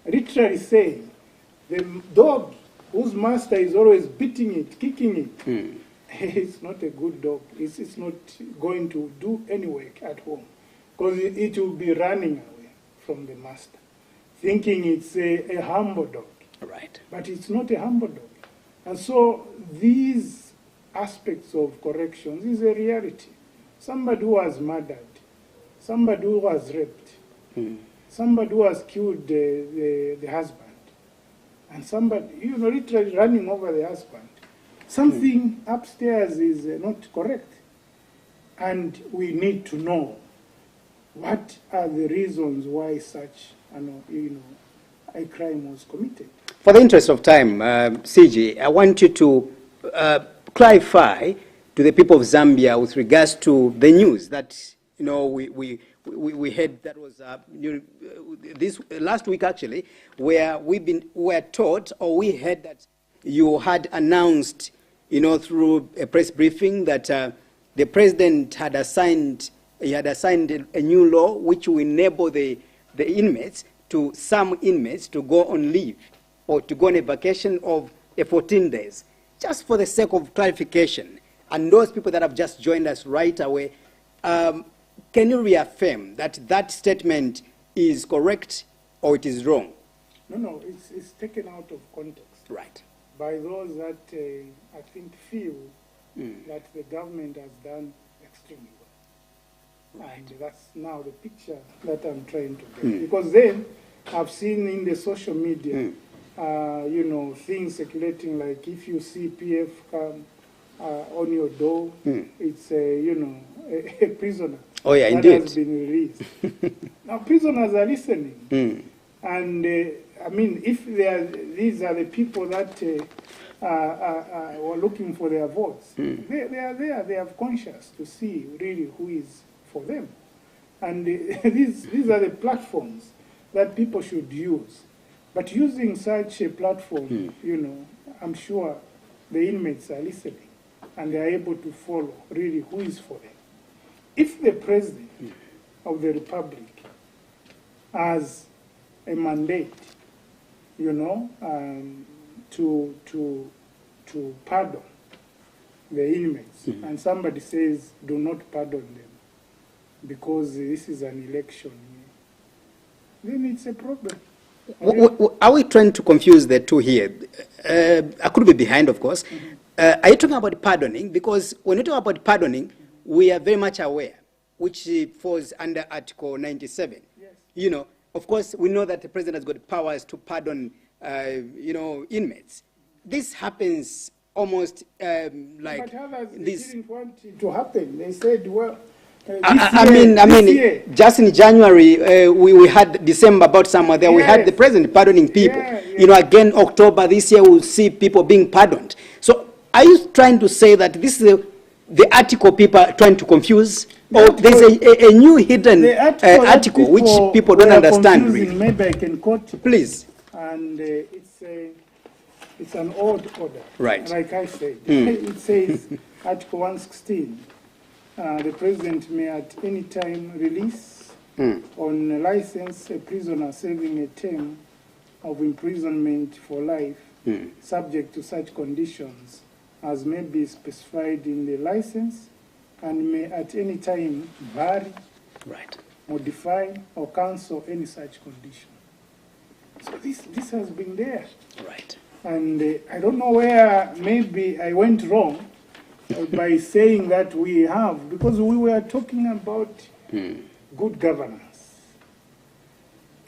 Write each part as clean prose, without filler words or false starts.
literally saying the dog whose master is always beating it, kicking it, it's not a good dog. It's not going to do any work at home because it will be running away from the master, thinking it's a humble dog. Right. But it's not a humble dog. And so these aspects of corrections is a reality. Somebody who was murdered, somebody who was raped, somebody who has killed the husband, and somebody, literally running over the husband. Something upstairs is not correct. And we need to know what are the reasons why such a crime was committed. For the interest of time, CG, I want you to clarify to the people of Zambia with regards to the news that we heard that was this last week actually, where we were taught or we heard that you had announced, through a press briefing that the president had assigned a new law which will enable the inmates, some inmates, to go on leave or to go on a vacation of 14 days. Just for the sake of clarification, and those people that have just joined us right away, can you reaffirm that that statement is correct or it is wrong? No, it's taken out of context. Right. By those that I think feel that the government has done extremely well. Right. And that's now the picture that I'm trying to get. Because then I've seen in the social media, things circulating like if you see PF come on your door, it's a prisoner. Oh yeah, that indeed. Has been released. Now prisoners are listening, and if these are the people that were looking for their votes, they are there. They have conscience to see really who is for them, and these are the platforms that people should use. But using such a platform, I'm sure the inmates are listening, and they are able to follow really who is for them. If the president of the republic has a mandate, to pardon the inmates, and somebody says, do not pardon them because this is an election, then it's a problem. Are we trying to confuse the two here? I could be behind, of course. Are you talking about pardoning? Because when you talk about pardoning, we are very much aware, which falls under Article 97. Yes. Of course, we know that the president has got powers to pardon, inmates. This happens almost like but others this. Didn't want it to happen. They said, well, just in January, we had December about somewhere there, we had the president pardoning people. Again, October this year, we'll see people being pardoned. So are you trying to say that this is the article people are trying to confuse? Or there's a new hidden article which people don't understand really? Maybe I can quote it. Please. And it's an old order. Right. Like I said. It says, Article 116, the president may at any time release on license a prisoner serving a term of imprisonment for life, subject to such conditions as may be specified in the license, and may at any time vary, modify, or cancel any such condition. So this has been there. Right. And I don't know where maybe I went wrong by saying that we have, because we were talking about good governance.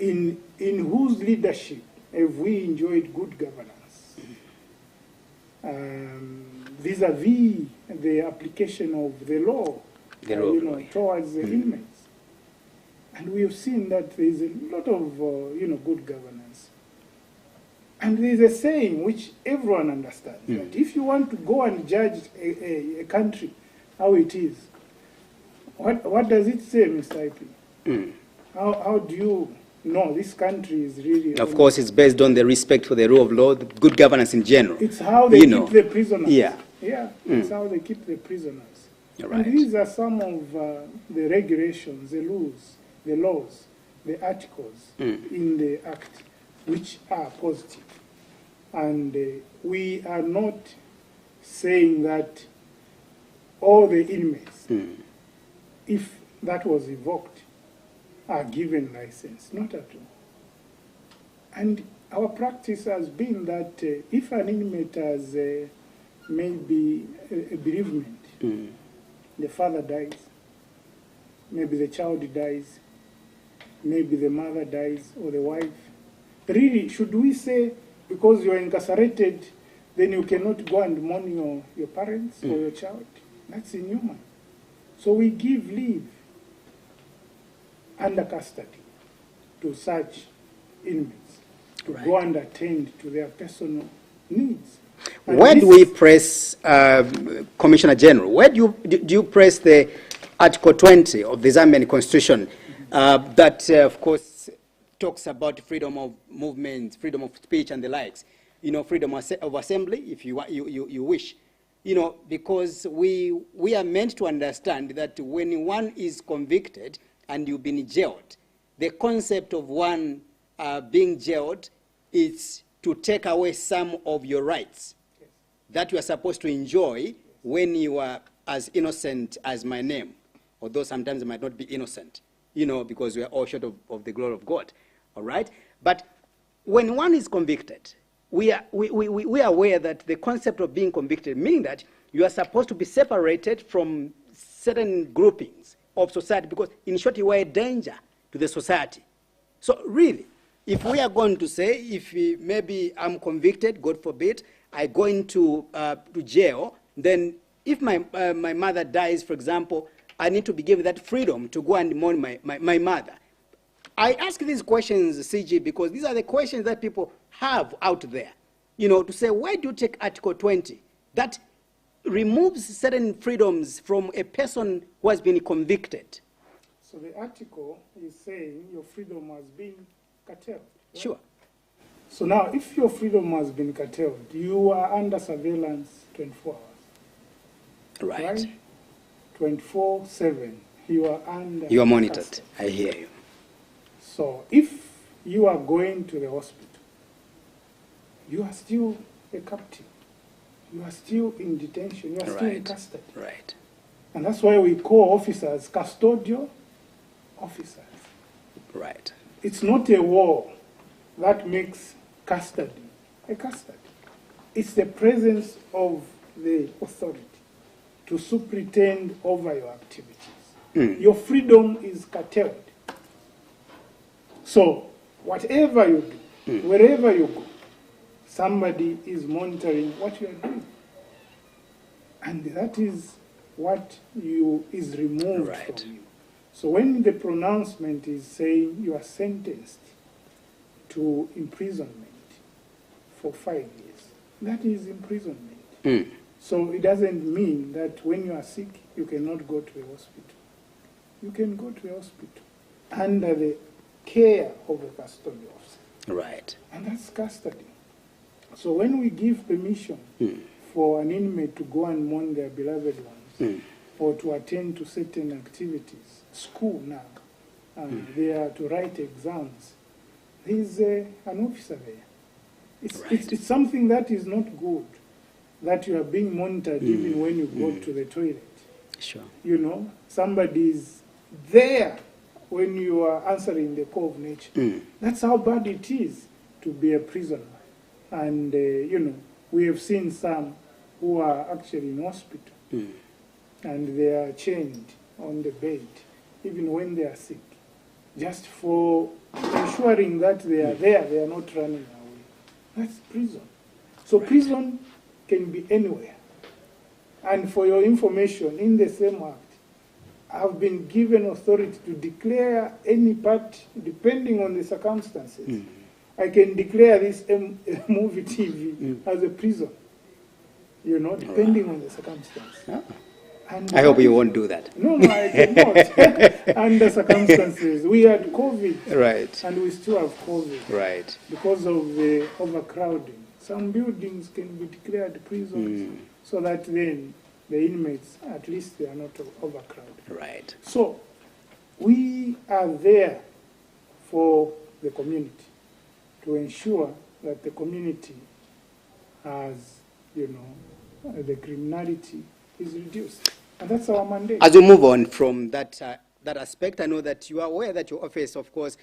In whose leadership have we enjoyed good governance? Vis-a-vis the application of the law, towards the inmates. And we have seen that there is a lot of, good governance. And there is a saying which everyone understands, that if you want to go and judge a country how it is, what does it say, Mr. IP? How do you know this country is really... Of course, it's based on the respect for the rule of law, the good governance in general. It's how they keep the prisoners. Yeah. It's how they keep the prisoners. Right. And these are some of the regulations, the laws the articles in the Act which are positive. And we are not saying that all the inmates, if that was evoked, are given license. Not at all. And our practice has been that if an inmate has maybe a bereavement, the father dies, maybe the child dies, maybe the mother dies or the wife. Really, should we say because you are incarcerated, then you cannot go and mourn your parents or your child? That's inhuman. So we give leave under custody to such inmates to go and attend to their personal needs. And where do we press, Commissioner General, where do you press the Article 20 of the Zambian Constitution that, of course, talks about freedom of movement, freedom of speech and the likes, you know, freedom of assembly, if you wish, you know, because we are meant to understand that when one is convicted and you've been jailed, the concept of one being jailed is to take away some of your rights that you are supposed to enjoy when you are as innocent as my name, although sometimes it might not be innocent, you know, because we are all short of the glory of God, all right? But when one is convicted, we are aware that the concept of being convicted, meaning that you are supposed to be separated from certain groupings of society, because in short, you are a danger to the society. So really, if we are going to say, if maybe I'm convicted, God forbid, I go into to jail, then if my mother dies, for example, I need to be given that freedom to go and mourn my mother. I ask these questions, CG, because these are the questions that people have out there. You know, to say, where do you take Article 20? That removes certain freedoms from a person who has been convicted. So the article is saying your freedom has been curtailed. Right? Sure. So now, if your freedom has been curtailed, you are under surveillance 24 hours. Right. 24/7, you are under You are monitored. custody. I hear you. So if you are going to the hospital, you are still a captive. You are still in detention. You are still in custody. Right. And that's why we call officers custodial officers. Right. It's not a war that makes custody a custody. It's the presence of the authority to superintend over your activities. Your freedom is curtailed. So whatever you do, wherever you go, somebody is monitoring what you are doing. And that is what is removed from you. So when the pronouncement is saying you are sentenced to imprisonment for 5 years, that is imprisonment. So it doesn't mean that when you are sick, you cannot go to a hospital. You can go to a hospital under the care of a custodial officer. Right. And that's custody. So when we give permission for an inmate to go and mourn their beloved ones, or to attend to certain activities, school now, they are to write exams, there is an officer there. It's something that is not good, that you are being monitored even when you go to the toilet. Sure. You know, somebody is there when you are answering the call of nature. That's how bad it is to be a prisoner. And, you know, we have seen some who are actually in hospital and they are chained on the bed, even when they are sick, just for ensuring that they are there, they are not running away. That's prison. So prison can be anywhere. And for your information, in the same act, I've been given authority to declare any part, depending on the circumstances. I can declare this movie TV as a prison, you know, depending on the circumstance. And I hope you won't do that. No, I cannot. Under circumstances. We had COVID. Right. And we still have COVID. Right. Because of the overcrowding. Some buildings can be declared prisons so that then the inmates, at least they are not overcrowded. Right. So we are there for the community, to ensure that the community has, the criminality is reduced. And that's our mandate. As we move on from that, that aspect, I know that you are aware that your office, of course,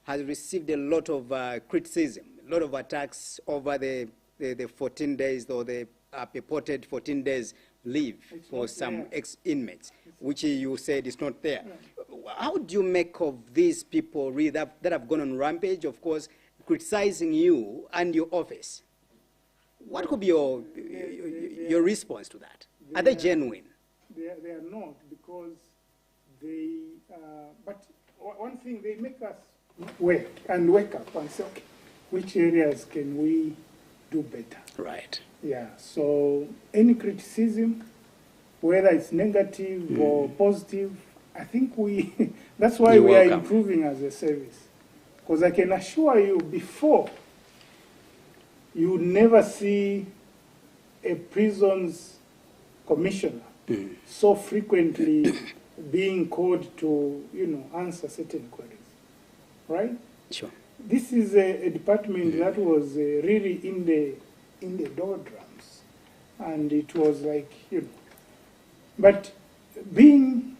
has received a lot of criticism, a lot of attacks over the 14 days or the purported 14 days leave for some ex-inmates, which you said is not there. Yeah. How do you make of these people really that have gone on rampage, of course, criticizing you and your office? What could be your response to that? Are they genuine? They are not, because they, but one thing, they make us wake up and say, okay, which areas can we do better? Right. Yeah, so any criticism, whether it's negative or positive, I think that's why we are improving as a service. Because I can assure you, before, you would never see a prisons commissioner so frequently being called to, answer certain queries, right? Sure. This is a department that was really in the doldrums, and it was like, but being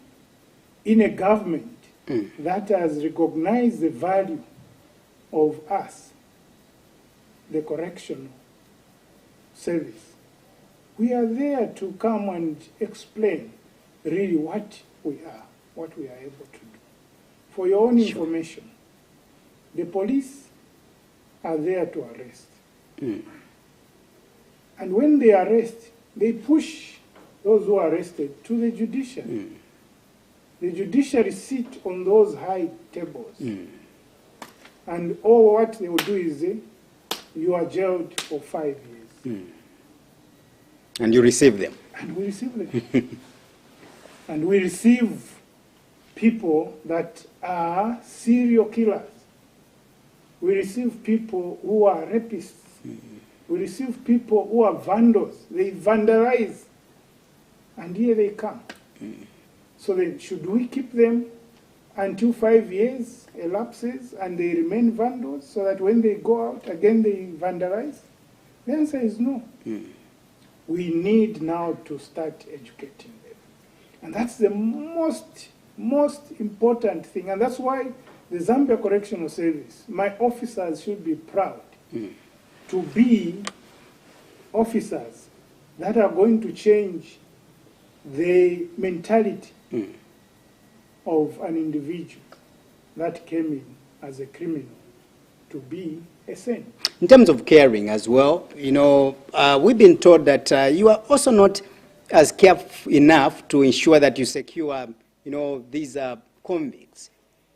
in a government that has recognized the value of us, the correctional service, we are there to come and explain really what we are able to do. For your own information, the police are there to arrest. And when they arrest, they push those who are arrested to the judiciary. The judiciary sit on those high tables. And all what they will do is you are jailed for 5 years. And you receive them. And we receive them. And we receive people that are serial killers. We receive people who are rapists. We receive people who are vandals. They vandalize. And here they come. So then, should we keep them until 5 years elapses and they remain vandals so that when they go out again they vandalize? The answer is no. We need now to start educating them. And that's the most important thing. And that's why the Zambia Correctional Service, my officers should be proud to be officers that are going to change the mentality of an individual that came in as a criminal to be a saint. In terms of caring as well, we've been told that you are also not as careful enough to ensure that you secure, these convicts.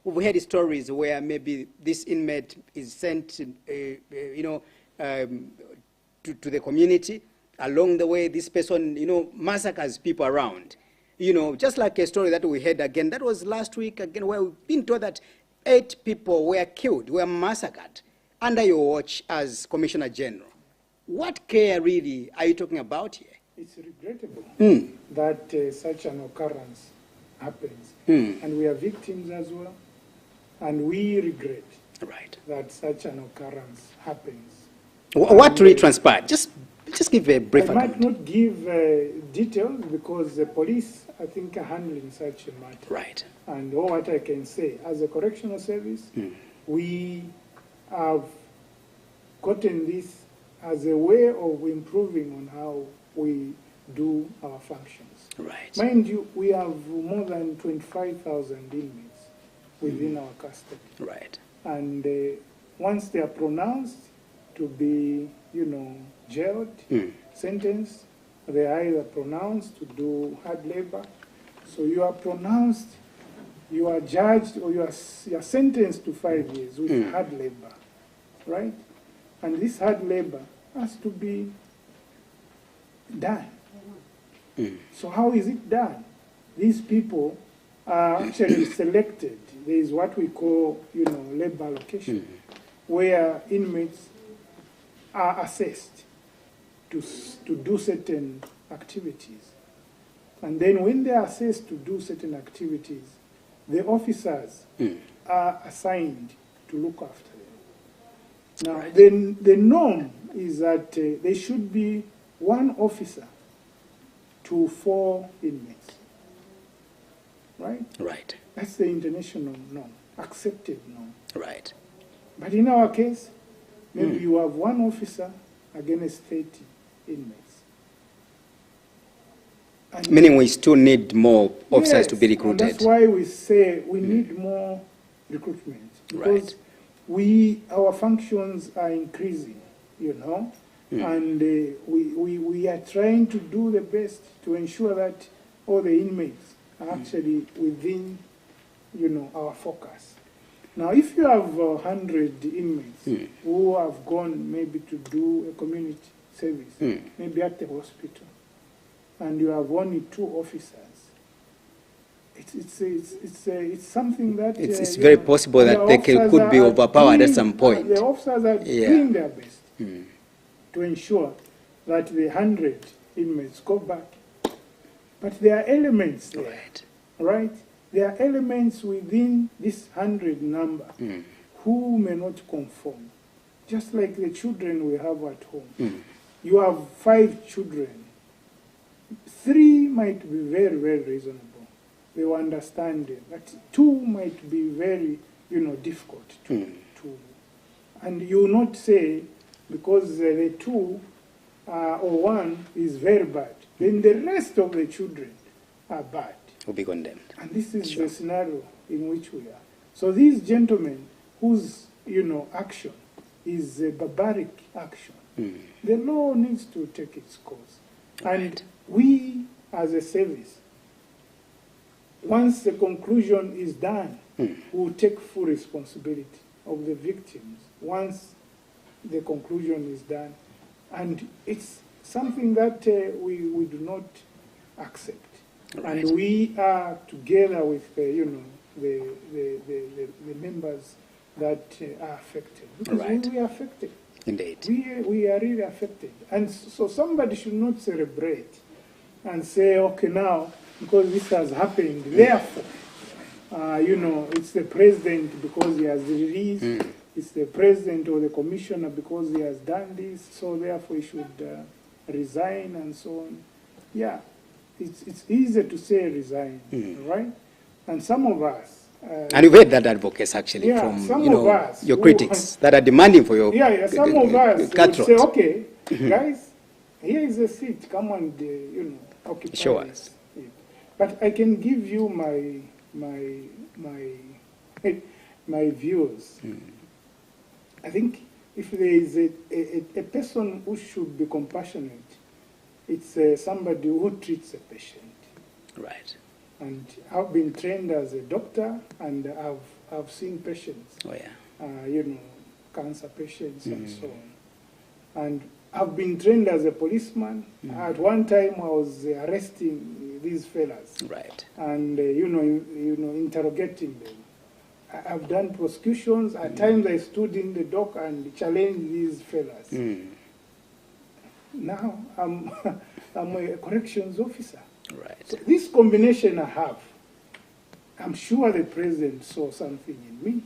We've heard stories where maybe this inmate is sent, to the community. Along the way, this person, massacres people around. Just like a story that we heard again, that was last week again, where we've been told that 8 people were killed, were massacred under your watch as Commissioner General. What care really are you talking about here? It's regrettable that such an occurrence happens. And we are victims as well. And we regret that such an occurrence happens. What really transpired? Just give a brief account. I might not give details because the police, I think, are handling such a matter. Right. And all what I can say, as a correctional service, we have gotten this as a way of improving on how we do our functions. Right. Mind you, we have more than 25,000 inmates within our custody. Right. And once they are pronounced to be, jailed, sentenced, they are either pronounced to do hard labor. So you are pronounced, you are judged, or you are sentenced to 5 years with hard labor, right? And this hard labor has to be done. So how is it done? These people are actually selected. There is what we call, labor allocation, where inmates are assessed to do certain activities. And then when they are assessed to do certain activities, the officers are assigned look after them. Now, the norm is that there should be 1 officer to 4 inmates. Right? Right. That's the international norm, accepted norm. Right. But in our case, maybe you have 1 officer against 30 inmates. And Meaning we still need more officers to be and recruited. that's why we say we need more recruitment. Because our functions are increasing, you know, and we are trying to do the best to ensure that all the inmates are actually within, you know, our focus. Now, if you have 100 inmates who have gone maybe to do a community service, maybe at the hospital, and you have only 2 officers, it's something that it's very possible that they could be overpowered at some point. The officers are doing their best to ensure that the 100 inmates go back. But there are elements there, right? There are elements within this 100 number who may not conform. Just like the children we have at home. You have 5 children. 3 might be very, very reasonable. They will understand it. But 2 might be very, you know, difficult to and you will not say because the 2 or 1 is very bad, then the rest of the children are bad. Will be condemned. And this is the scenario in which we are. So these gentlemen whose, you know, action is a barbaric action, the law needs to take its course. And we, as a service, once the conclusion is done, we will take full responsibility of the victims once the conclusion is done. And it's something that we do not accept. Right. And we are together with, you know, the members that are affected. Because we are affected. Indeed. We are really affected. And so somebody should not celebrate and say, okay, now, because this has happened, therefore, you know, it's the president because he has released, it's the president or the commissioner because he has done this, so therefore he should resign and so on. Yeah, it's easy to say resign, right? And some of us, and you've heard that advocacy actually from, you know, your critics that are demanding for your some of us would say, okay, guys, here is a seat, come and, you know, occupy show us. But I can give you my views. I think if there is a person who should be compassionate, it's somebody who treats a patient. Right. And I've been trained as a doctor, and I've seen patients. Oh yeah. You know, cancer patients and so on. And I've been trained as a policeman. At one time, I was arresting these fellas. Right. And you know, interrogating them. I've done prosecutions. At times, I stood in the dock and challenged these fellas. Now I'm a corrections officer. Right. So this combination I have, I'm sure the president saw something in me,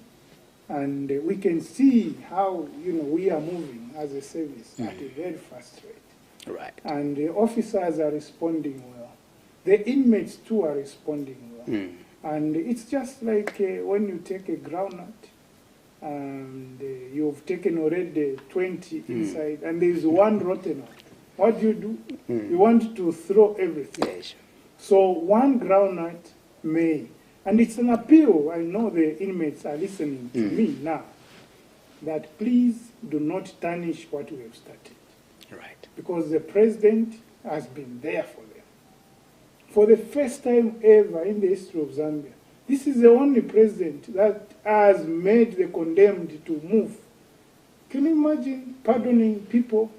and we can see how, you know, we are moving as a service at a very fast rate. Right. And the officers are responding well. The inmates too are responding well. And it's just like when you take a groundnut and you've taken already 20 inside, and there's one rotten one. What do? You want to throw everything. Yes. So one groundnut may, and it's an appeal, I know the inmates are listening to me now, that please do not tarnish what we have started. Right. Because the president has been there for them. For the first time ever in the history of Zambia, this is the only president that has made the condemned to move. Can you imagine pardoning people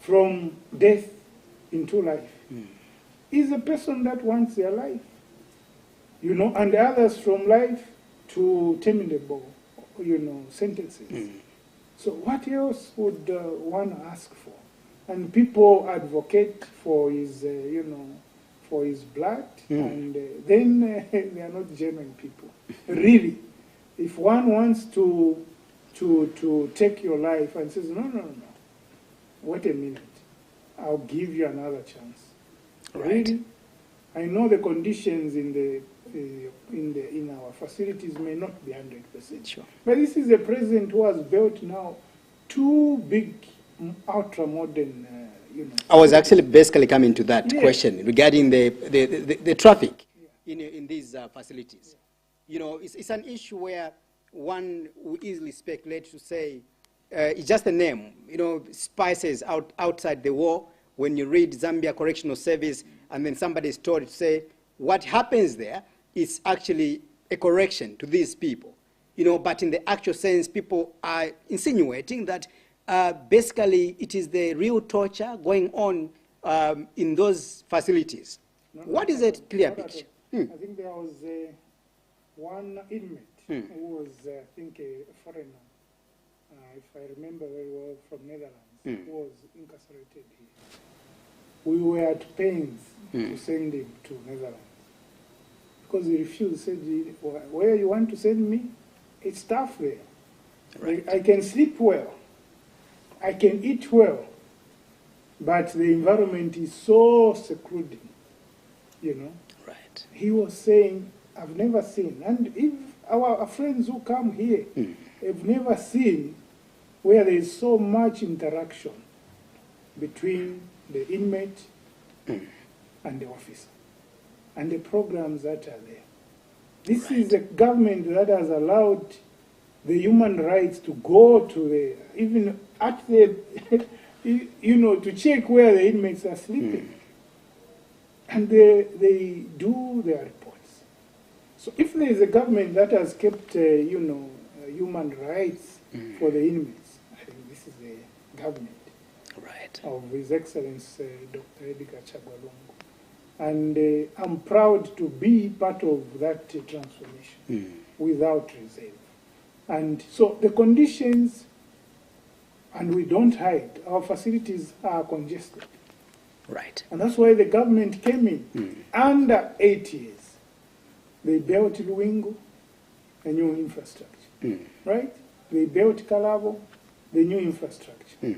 from death into life? Is a person that wants their life, you know, and the others from life to terminable, you know, sentences. So what else would one ask for? And people advocate for his, you know, for his blood, and then they are not genuine people. Really, if one wants to to take your life and says, no, wait a minute, I'll give you another chance. Right. Really, I know the conditions in our facilities may not be 100%. Sure. But this is a president who has built now 2 big, ultra-modern, I was actually basically coming to that Yeah. question regarding the traffic in these facilities. You know, it's an issue where one will easily speculate to say it's just a name. You know, spices outside the wall. When you read Zambia Correctional Service, and then somebody is told to say what happens there is actually a correction to these people. You know, but in the actual sense, people are insinuating that basically it is the real torture going on in those facilities. What is a clear picture? I think there was one inmate who was, I think, a foreigner, if I remember very well, from Netherlands, who was incarcerated here. We were at pains to send him to Netherlands because he refused. Said, where you want to send me? It's tough there. Right. I can sleep well. I can eat well. But the environment is so secluding, you know. Right. He was saying, I've never seen, and if our friends who come here have never seen where there is so much interaction between the inmate and the officer, and the programs that are there. This is a government that has allowed the human rights to go to the, even at the, you know, to check where the inmates are sleeping. And they do their reports. So if there is a government that has kept, you know, human rights for the inmates, I think this is the government. Right. Of His Excellency Dr. Edgar Chagwalungu. And I'm proud to be part of that transformation without reserve. And so the conditions, and we don't hide, our facilities are congested. Right. And that's why the government came in. Under 8 years, they built Luwingu, a new infrastructure. Right? They built Kalabo, the new infrastructure.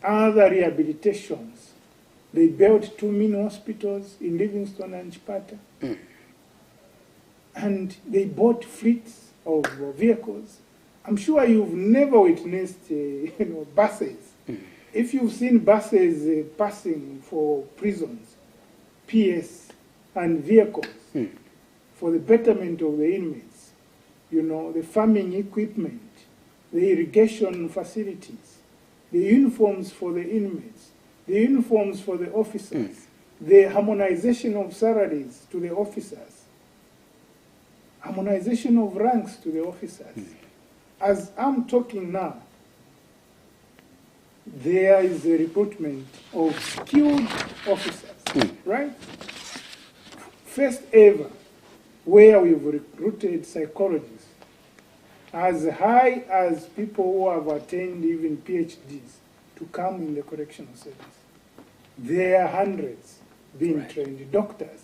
Other rehabilitations. They built 2 mini hospitals in Livingstone and Chipata. And they bought fleets of vehicles. I'm sure you've never witnessed you know, buses. If you've seen buses passing for prisons, PS, and vehicles for the betterment of the inmates, you know, the farming equipment, the irrigation facilities, the uniforms for the inmates, the uniforms for the officers, the harmonization of salaries to the officers, harmonization of ranks to the officers. As I'm talking now, there is a recruitment of skilled officers, right? First ever, where we've recruited psychologists as high as people who have attained even PhDs to come in the correctional service. There are hundreds being trained, doctors,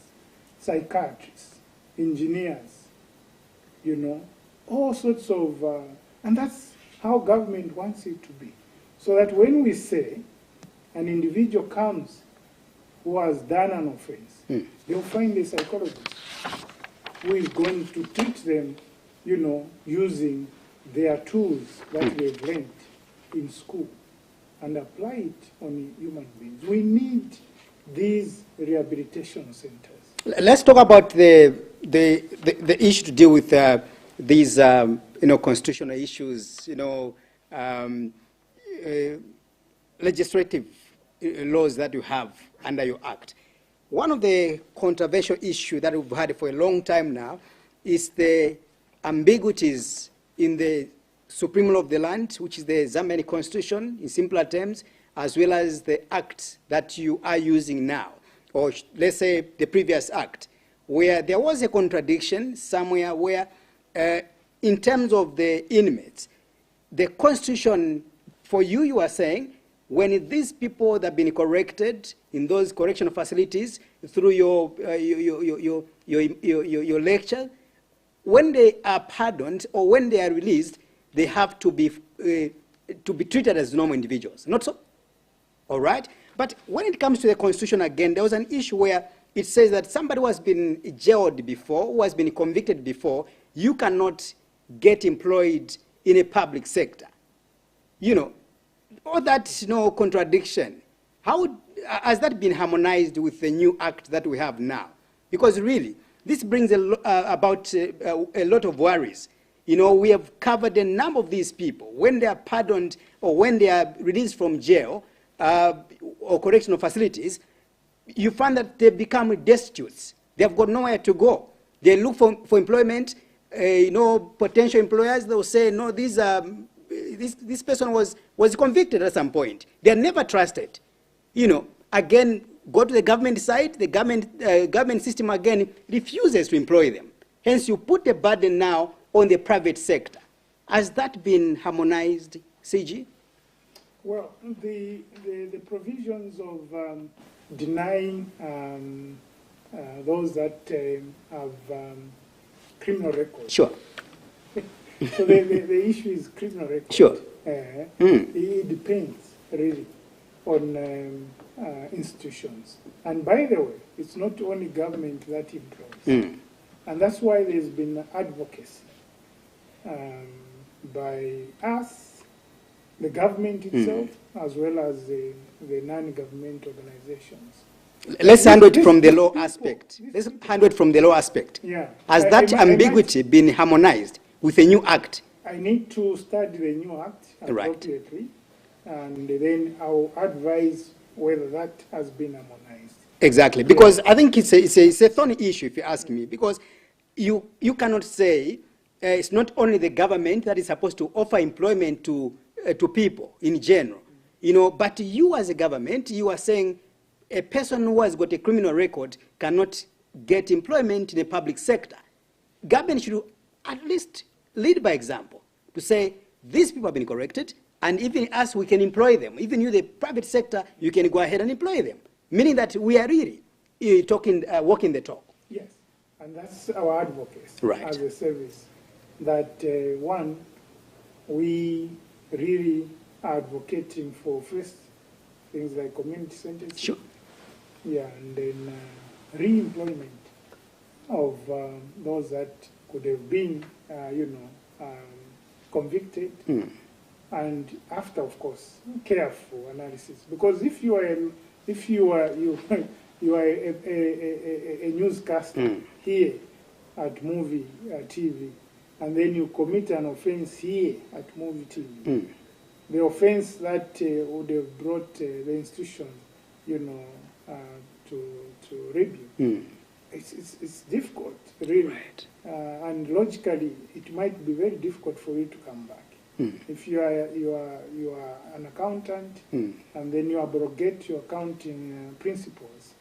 psychiatrists, engineers, you know, all sorts of, and that's how government wants it to be. So that when we say an individual comes who has done an offense, they'll find a psychologist who is going to treat them, you know, using their tools that they've learned in school and apply it on human beings. We need these rehabilitation centers. Let's talk about the issue to deal with these, you know, constitutional issues, you know, legislative laws that you have under your act. One of the controversial issues that we've had for a long time now is the ambiguities in the Supreme Law of the land, which is the Zambian Constitution, in simpler terms, as well as the act that you are using now, or let's say the previous act, where there was a contradiction somewhere where, in terms of the inmates, the Constitution, for you, you are saying, when these people that have been corrected in those correctional facilities through your lecture, when they are pardoned or when they are released, they have to be treated as normal individuals. Not so? All right? But when it comes to the Constitution again, there was an issue where it says that somebody who has been jailed before, who has been convicted before, you cannot get employed in a public sector. You know, all that, contradiction. How has that been harmonized with the new act that we have now? Because really, this brings about a lot of worries. We have covered a number of these people. When they are pardoned or when they are released from jail or correctional facilities, you find that they become destitute. They have got nowhere to go. They look for employment. Potential employers, they'll say, no, this person was convicted at some point. They are never trusted. Again, go to the government side, the government system again refuses to employ them. Hence, you put the burden now on the private sector. Has that been harmonized, CG? Well, the provisions of denying those that have criminal records. Sure. So the issue is criminal records. Sure. It depends, really, on institutions. And by the way, it's not only government that employs. And that's why there's been advocacy by us, the government itself, as well as the non-government organizations. Let's handle it from the law aspect. Let's handle it from the law aspect. Yeah. Has that ambiguity been harmonized with a new act? I need to study the new act appropriately, and then I'll advise whether that has been harmonized. Exactly, because I think it's a thorny issue, if you ask me, because you cannot say it's not only the government that is supposed to offer employment to people in general, but you as a government, you are saying a person who has got a criminal record cannot get employment in the public sector. Government should at least lead by example to say these people have been corrected, and even us, we can employ them. Even you, the private sector, you can go ahead and employ them. Meaning that we are really walking the talk. Yes, and that's our advocacy as a service. That one, we really are advocating for first things like community sentences. Sure. Yeah, and then re-employment of those that could have been, convicted. And after, of course, careful analysis. Because if you are a newscaster here at Muvi TV, and then you commit an offense here at Muvi TV, the offense that would have brought the institution, to review. It's difficult, really. Right. And logically, it might be very difficult for you to come back. If you are an accountant, and then you abrogate your accounting principles,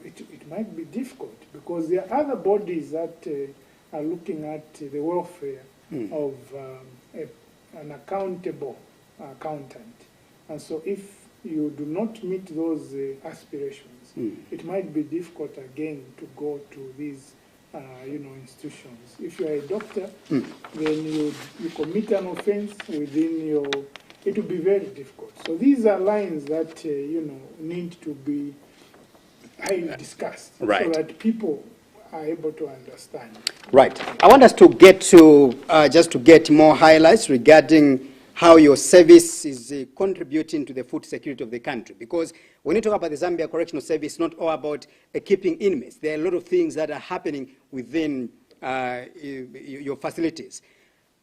it might be difficult, because there are other bodies that are looking at the welfare of an accountable accountant. And so if you do not meet those aspirations, it might be difficult again to go to these institutions. If you are a doctor, then you commit an offense within your, it will be very difficult. So these are lines that, need to be highly discussed, so that people are able to understand. Right. I want us to get to, just to get more highlights regarding how your service is contributing to the food security of the country. Because when you talk about the Zambia Correctional Service, it's not all about keeping inmates. There are a lot of things that are happening within your facilities.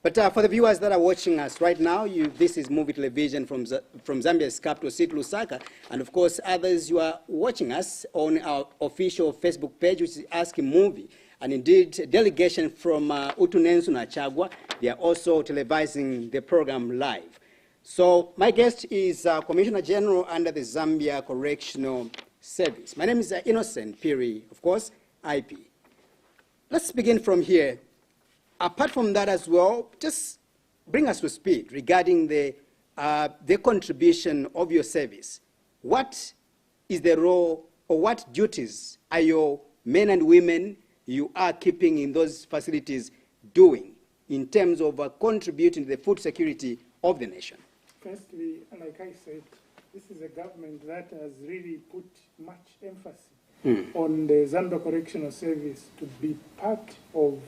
But for the viewers that are watching us right now, this is Muvi Television from Zambia's capital city, Lusaka. And of course, others, you are watching us on our official Facebook page, which is Asking Muvi. And indeed, a delegation from Utunensu na Chagwa, they are also televising the program live. So my guest is Commissioner General under the Zambia Correctional Service. My name is Innocent Piri, of course, IP. Let's begin from here. Apart from that as well, just bring us to speed regarding the contribution of your service. What is the role, or what duties are your men and women you are keeping in those facilities doing in terms of contributing to the food security of the nation? Firstly, like I said, this is a government that has really put much emphasis on the Zambia Correctional Service to be part of,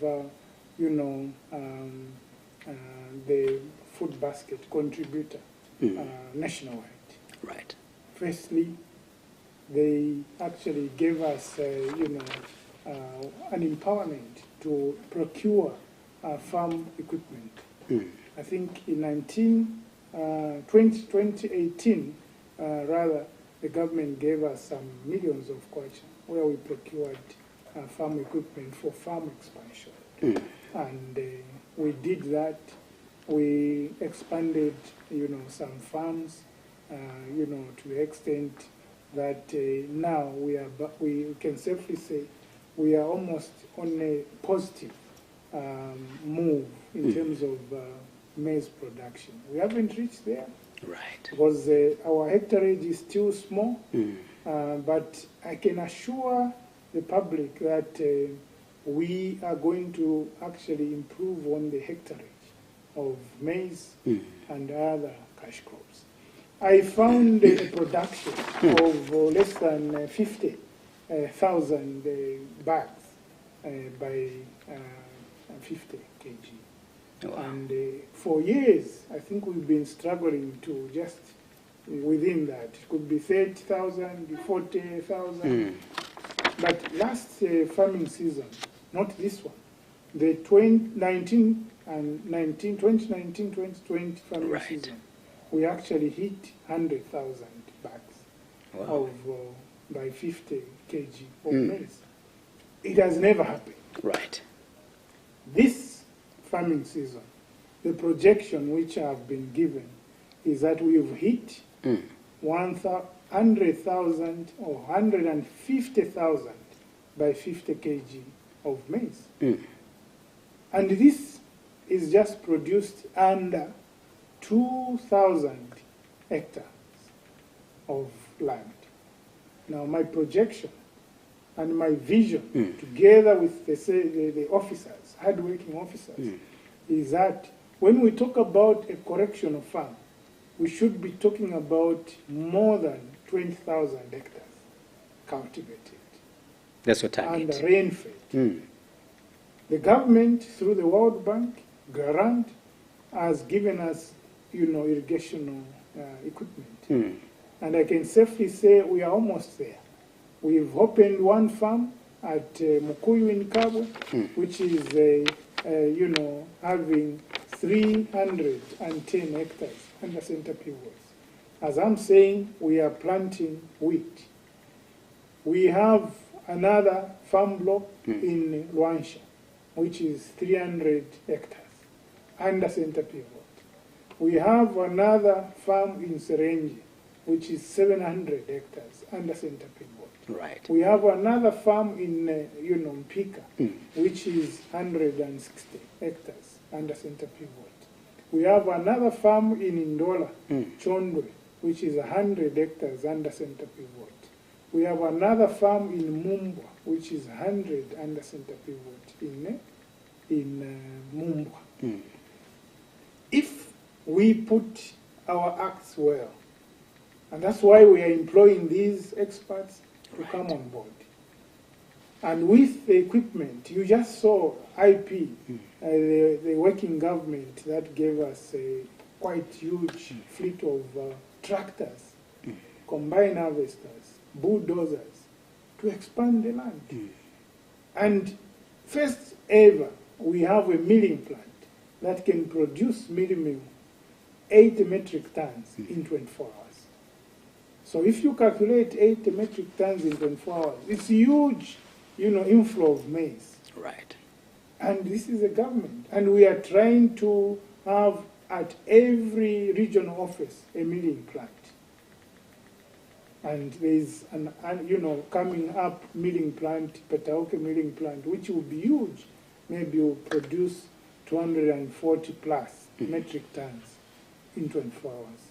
the food basket contributor nationwide. Right. Firstly, they actually gave us, an empowerment to procure farm equipment. I think in 2018, the government gave us some millions of kwacha where we procured farm equipment for farm expansion. And we did that. We expanded, some farms, to the extent that now we can safely say we are almost on a positive move in terms of maize production. We haven't reached there, right? Because our hectareage is still small, but I can assure the public that we are going to actually improve on the hectareage of maize and other cash crops. I found a production of less than 50,000 bags by 50 kg. Wow. And for years, I think we've been struggling to just within that. It could be 30,000, 40,000. But last farming season, not this one, the 2019, 2020 farming season, we actually hit 100,000 bags of by 50 kg of maize. It has never happened. Right. This farming season, the projection which I've been given is that we've hit 100,000 or 150,000 by 50 kg of maize. And this is just produced under 2,000 hectares of land. Now my projection and my vision, together with the officers, hard-working officers, is that when we talk about a correctional farm, we should be talking about more than 20,000 hectares cultivated. That's your target. And rain-fed. The government, through the World Bank grant, has given us, irrigational equipment. And I can safely say we are almost there. We've opened one farm at Mukuyu in Kabwe, which is, having 310 hectares under center pivots. As I'm saying, we are planting wheat. We have another farm block in Luansha, which is 300 hectares under center pivot. We have another farm in Serenge, which is 700 hectares under center pivot. Right. We have another farm in Mpika, which is 160 hectares under center pivot. We have another farm in Indola, Chondwe, which is 100 hectares under center pivot. We have another farm in Mumbwa, which is 100 under center pivot in Mumbwa. If we put our acts well, and that's why we are employing these experts to come on board. And with the equipment, you just saw IP, the working government that gave us a quite huge fleet of tractors, combine harvesters, bulldozers, to expand the land. And first ever, we have a milling plant that can produce milling meal 80 metric tons in 24 hours. So if you calculate 80 metric tons in 24 hours, it's huge, inflow of maize. Right. And this is a government. And we are trying to have at every regional office a milling plant. And there's coming up milling plant, Petaoke milling plant, which will be huge. Maybe will produce 240 plus metric tons in 24 hours.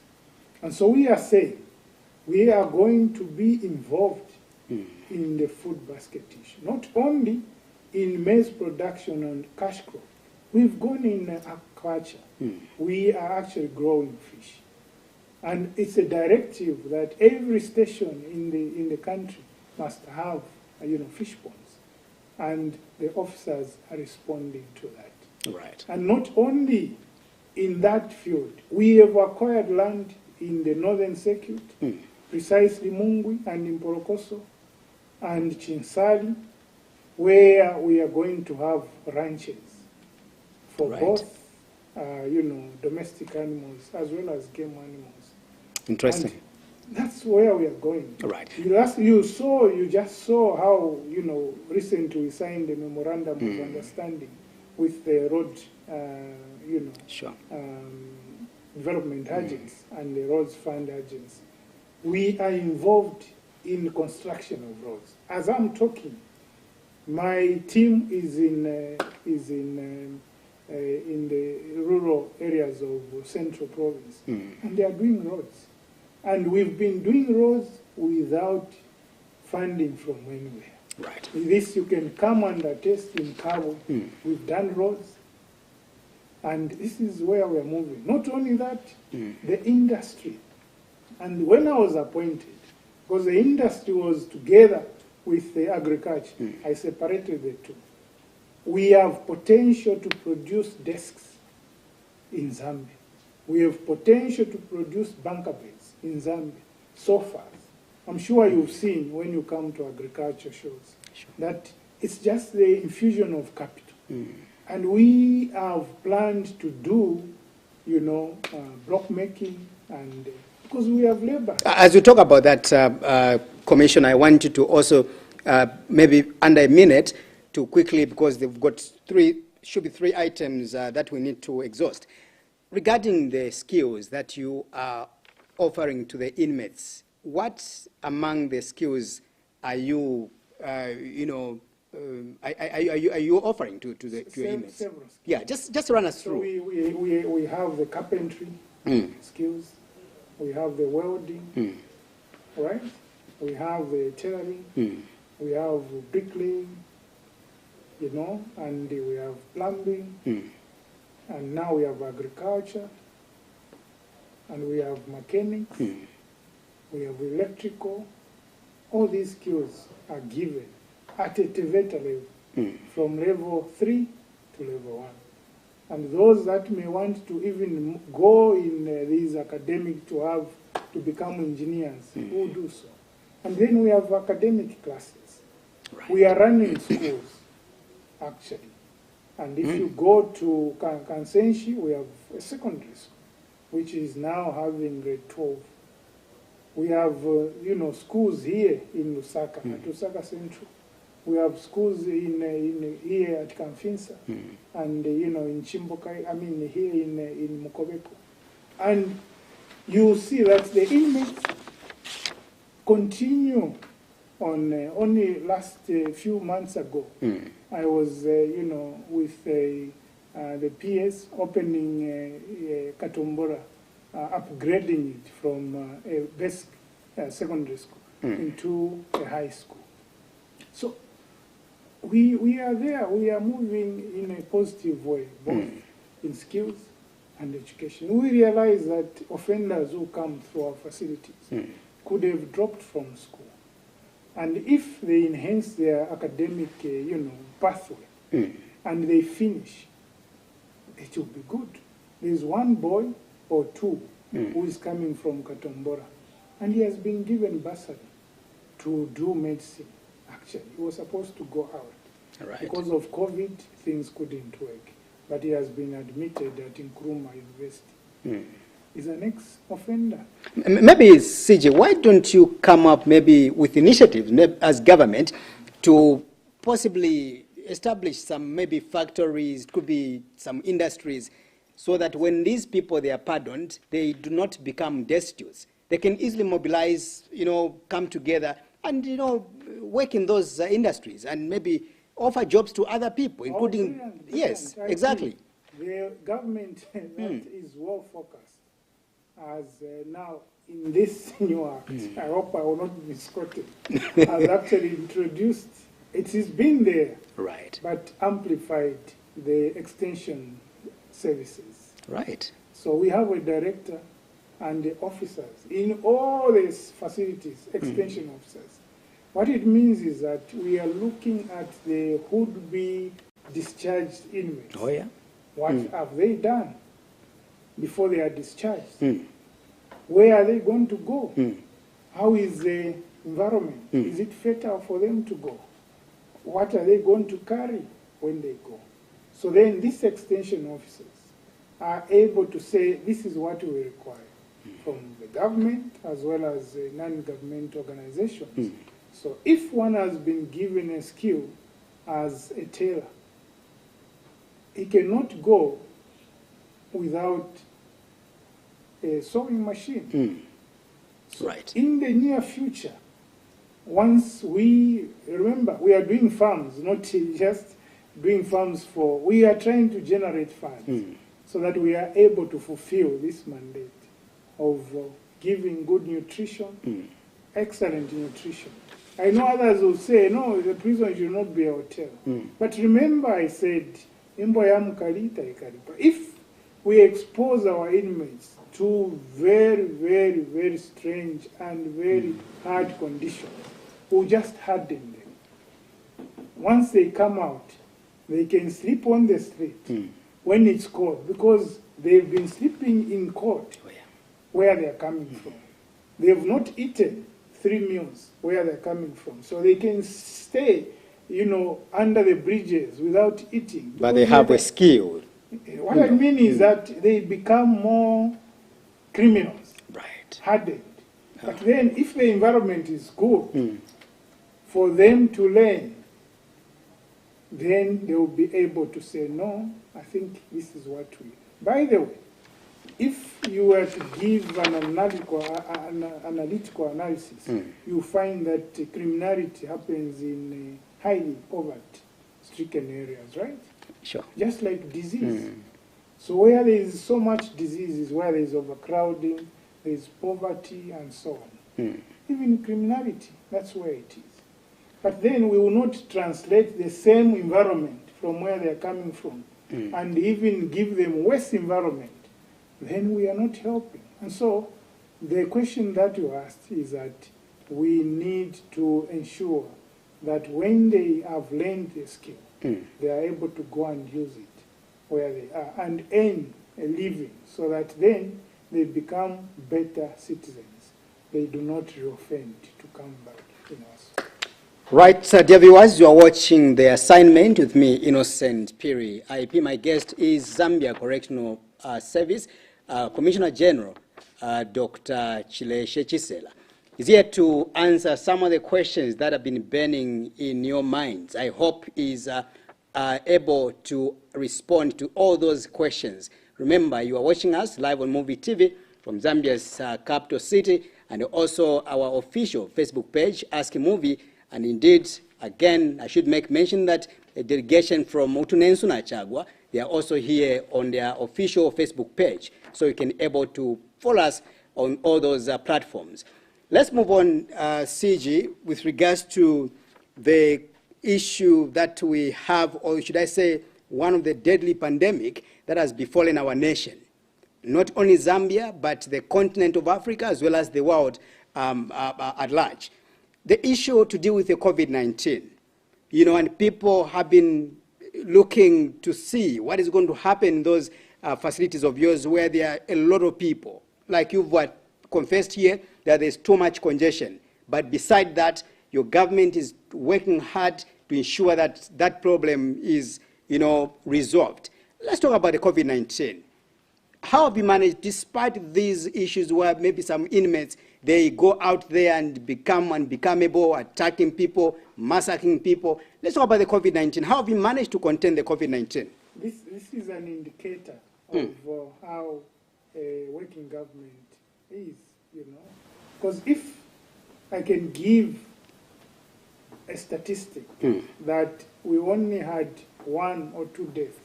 And so we are saying we are going to be involved in the food basket issue, not only in maize production and cash crop. we've gone in aquaculture. We are actually growing fish. And it's a directive that every station in the country must have, fish ponds. And the officers are responding to that. Right. And not only in that field, we have acquired land in the northern circuit, precisely Mungwi and Imporokoso and Chinsali, where we are going to have ranches for both, domestic animals as well as game animals. Interesting. And that's where we are going. Right. You just saw how, recently we signed a memorandum of understanding with the road, Sure. Development agents and the roads fund agents. We are involved in construction of roads. As I'm talking, my team is in the rural areas of Central Province, and they are doing roads. And we've been doing roads without funding from anywhere. Right. This you can come and attest in Cabo. We've done roads, and this is where we're moving. Not only that, the industry. And when I was appointed, because the industry was together with the agriculture, I separated the two. We have potential to produce desks in Zambia. We have potential to produce bunker beds in Zambia, sofas. I'm sure you've seen when you come to agriculture shows that it's just the infusion of capital. And we have planned to do, block making, and because we have labor. As we talk about that, Commissioner, I want you to also, maybe under a minute, to quickly, because they've got should be three items that we need to exhaust. Regarding the skills that you are offering to the inmates, what among the skills are you, are you offering to your inmates? Several skills. Yeah, just run us through. We have the carpentry skills. We have the welding, right? We have the tailoring. We have bricklaying, and we have plumbing. And now we have agriculture, and we have mechanics, we have electrical. All these skills are given at a TVETA level, from level 3 to level 1. And those that may want to even go in these academic to become engineers will do so. And then we have academic classes. Right. We are running schools, actually. And if you go to Kansenshi, we have a secondary school, which is now having grade 12. We have, schools here in Lusaka, at Lusaka Central. We have schools here at Kamfinsa, and, in Chimbokai, here in Mukobeko. And you see that the inmates continue on, only last few months ago. I was, with the PS opening Katombora, upgrading it from a basic secondary school into a high school. So we are there. We are moving in a positive way, both in skills and education. We realize that offenders who come through our facilities could have dropped from school. And if they enhance their academic, pathway, and they finish, it will be good. There's one boy or two who is coming from Katombora, and he has been given bursary to do medicine. Actually, he was supposed to go out. Right. Because of COVID, things couldn't work. But he has been admitted at Nkrumah University. Is an ex-offender. Maybe, CJ, why don't you come up maybe with initiatives as government to possibly establish some maybe factories, could be some industries, so that when these people, they are pardoned, they do not become destitute. They can easily mobilize, come together and, work in those industries and maybe offer jobs to other people, including, brilliant. Yes, exactly. The government that is well focused as now in this new act, I hope I will not be misquoted, has actually introduced, it has been there, Right. but amplified the extension services. Right. So we have a director and the officers in all these facilities, extension officers. What it means is that we are looking at the would-be discharged inmates. Oh, yeah. What have they done before they are discharged? Where are they going to go? How is the environment? Is it fatal for them to go? What are they going to carry when they go? So then these extension officers are able to say, this is what we require from the government as well as non-government organizations. So if one has been given a skill as a tailor, he cannot go without a sewing machine. So right. In the near future, once we, remember, we are doing farms, not just doing farms for, we are trying to generate funds so that we are able to fulfill this mandate of giving good nutrition, excellent nutrition. I know others will say, no, the prison should not be a hotel. But remember I said, if we expose our inmates to very, very, very strange and very hard conditions, we'll just harden them. Once they come out, they can sleep on the street when it's cold, because they've been sleeping in court where they're coming from. They've not eaten 3 meals where they're coming from. So they can stay, under the bridges without eating. But they have a skill. What I mean is that they become more criminals, right, hardened. But then if the environment is good for them to learn, then they will be able to say, no, I think this is what we... By the way, if you were to give an analytical analysis, you find that criminality happens in highly poverty-stricken areas, right? Sure. Just like disease. So where there is so much disease is where there is overcrowding, there is poverty, and so on. Even criminality, that's where it is. But then we will not translate the same environment from where they are coming from and even give them worse environment. Then we are not helping. And so the question that you asked is that we need to ensure that when they have learned the skill, they are able to go and use it where they are and earn a living so that then they become better citizens. They do not reoffend to come back in us. Right, dear viewers, you are watching The Assignment with me, Innocent Piri. IP, my guest is Zambia Correctional Service Commissioner General, Dr. Chileshe Chisela. Is here to answer some of the questions that have been burning in your minds. I hope is able to respond to all those questions. Remember, you are watching us live on Muvi TV from Zambia's capital city, and also our official Facebook page, Ask Muvi. And indeed, again, I should make mention that a delegation from Utunensu na Chagwa, they are also here on their official Facebook page, so you can able to follow us on all those platforms. Let's move on, CG, with regards to the issue that we have, or should I say, one of the deadly pandemic that has befallen our nation. Not only Zambia, but the continent of Africa, as well as the world at large. The issue to deal with the COVID-19, and people have been looking to see what is going to happen in those facilities of yours where there are a lot of people. Like you've confessed here that there's too much congestion. But beside that, your government is working hard to ensure that that problem is, resolved. Let's talk about the COVID-19. How have you managed, despite these issues where maybe some inmates, they go out there and become unbecomable, attacking people, massacring people? Let's talk about the COVID-19. How have you managed to contain the COVID-19? This is an indicator of how a working government is, Because if I can give a statistic that we only had 1 or 2 deaths,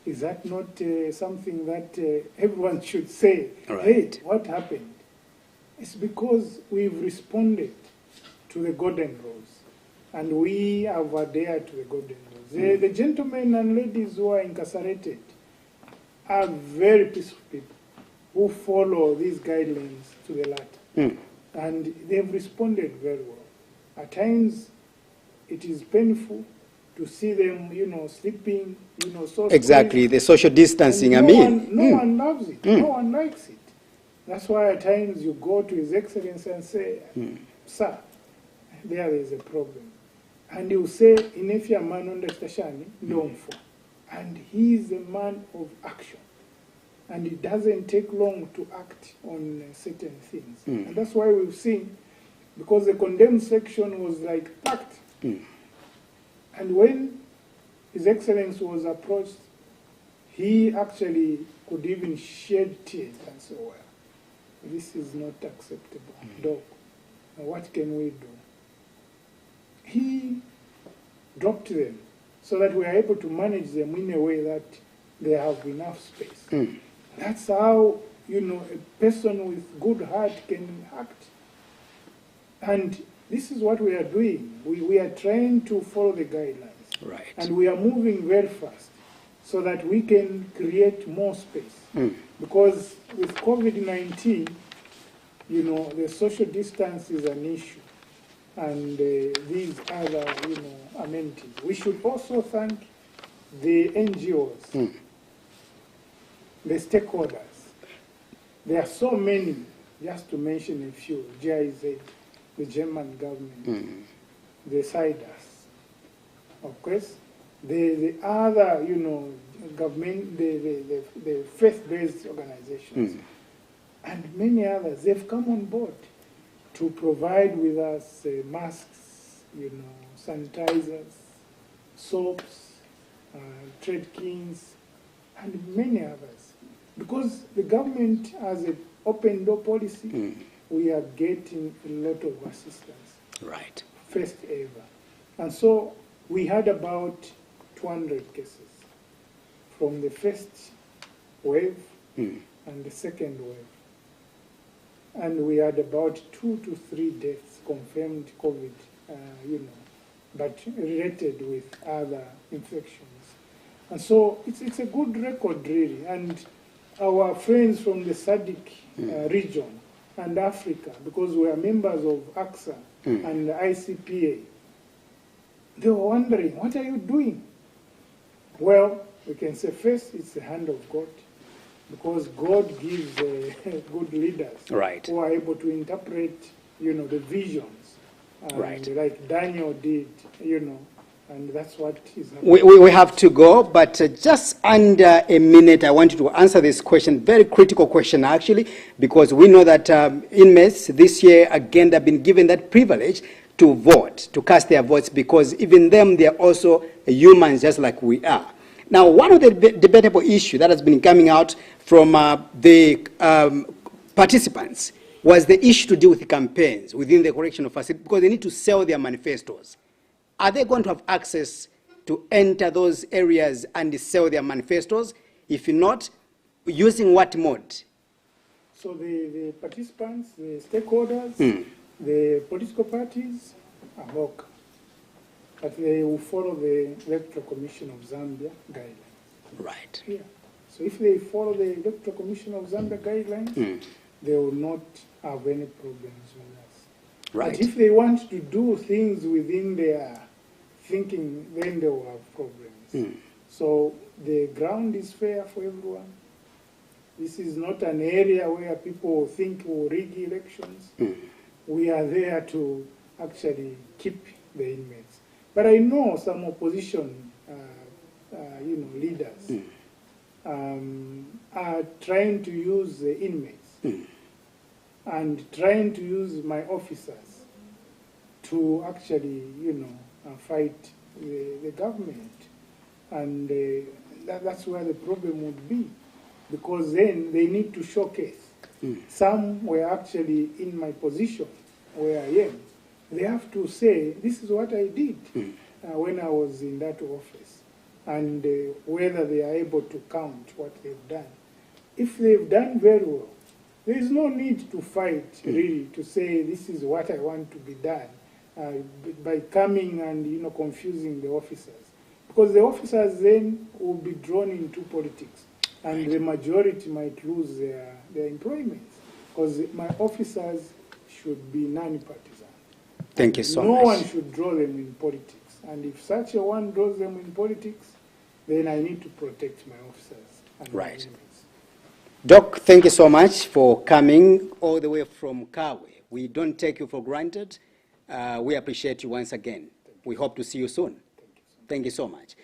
is that not something that everyone should say, hey, what happened? It's because we've responded to the golden rules, and we have adhered to the golden rules. The gentlemen and ladies who are incarcerated are very peaceful people who follow these guidelines to the letter. And they've responded very well. At times, it is painful to see them, sleeping, so Exactly, the social distancing, no one loves it. No one likes it. That's why at times you go to His Excellency and say, sir, there is a problem. And he will say, Inefia man understashani, longfo. And he is a man of action. And it doesn't take long to act on certain things. And that's why we've seen, because the condemned section was like packed. And when His Excellency was approached, he actually could even shed tears and say, well, this is not acceptable. Doc, what can we do? He dropped them so that we are able to manage them in a way that they have enough space. That's how, a person with good heart can act. And this is what we are doing. We are trying to follow the guidelines. Right. And we are moving very fast so that we can create more space. Because with COVID-19, the social distance is an issue. And these other, amenities. We should also thank the NGOs, the stakeholders. There are so many, just to mention a few, GIZ, the German government, the CIDAS, of course, the other, government, the faith-based organizations, and many others. They've come on board to provide with us masks, sanitizers, soaps, Tredkins, and many others. Because the government has an open door policy, we are getting a lot of assistance. Right. First ever. And so we had about 200 cases from the first wave and the second wave. And we had about 2 to 3 deaths confirmed COVID, but related with other infections. And so it's a good record, really. And our friends from the SADC region and Africa, because we are members of AXA and ICPA, they were wondering, what are you doing? Well, we can say first, it's the hand of God. Because God gives good leaders who are able to interpret, the visions, like Daniel did, and that's what is happening. We have to go, but just under a minute, I want you to answer this question, very critical question actually, because we know that inmates this year, again, they've been given that privilege to vote, to cast their votes, because even them, they are also humans just like we are. Now, one of the debatable issues that has been coming out from the participants was the issue to do with the campaigns within the correctional facility, because they need to sell their manifestos. Are they going to have access to enter those areas and sell their manifestos? If not, using what mode? So the participants, the stakeholders, the political parties are welcome. But they will follow the Electoral Commission of Zambia guidelines. Right. Yeah. So if they follow the Electoral Commission of Zambia guidelines, they will not have any problems with us. Right. But if they want to do things within their thinking, then they will have problems. So the ground is fair for everyone. This is not an area where people think will rig elections. We are there to actually keep the inmates. But I know some opposition, leaders are trying to use the inmates and trying to use my officers to actually, fight the government. And that's where the problem would be, because then they need to showcase. Some were actually in my position where I am. They have to say, this is what I did when I was in that office, and whether they are able to count what they've done. If they've done very well, there is no need to fight, really, to say this is what I want to be done by coming and confusing the officers. because the officers then will be drawn into politics, and the majority might lose their employments, because my officers should be non-partisan. Thank you so much. No much. one should draw them in politics, and if such a one draws them in politics, then I need to protect my officers. And right. My enemies. Doc, thank you so much for coming all the way from Kawe. We don't take you for granted. We appreciate you once again. We hope to see you soon. Thank you so much.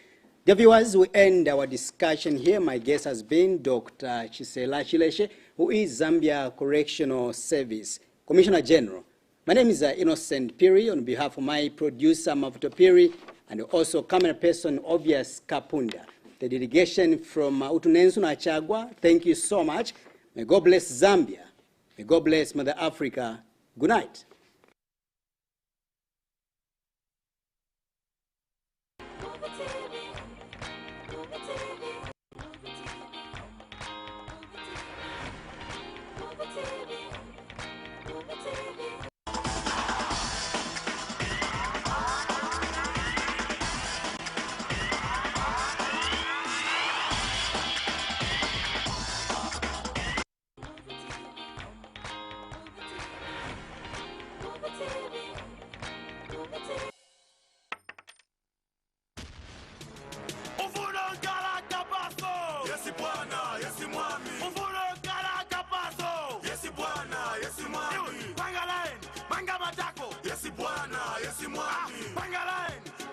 Dear viewers, we end our discussion here. My guest has been Dr. Chisela Chileshe, who is Zambia Correctional Service Commissioner General. My name is Innocent Piri, on behalf of my producer, Mavuto Piri, and also camera person, Obvious Kapunda. The delegation from Utunenzu na Chagwa, thank you so much. May God bless Zambia. May God bless Mother Africa. Good night.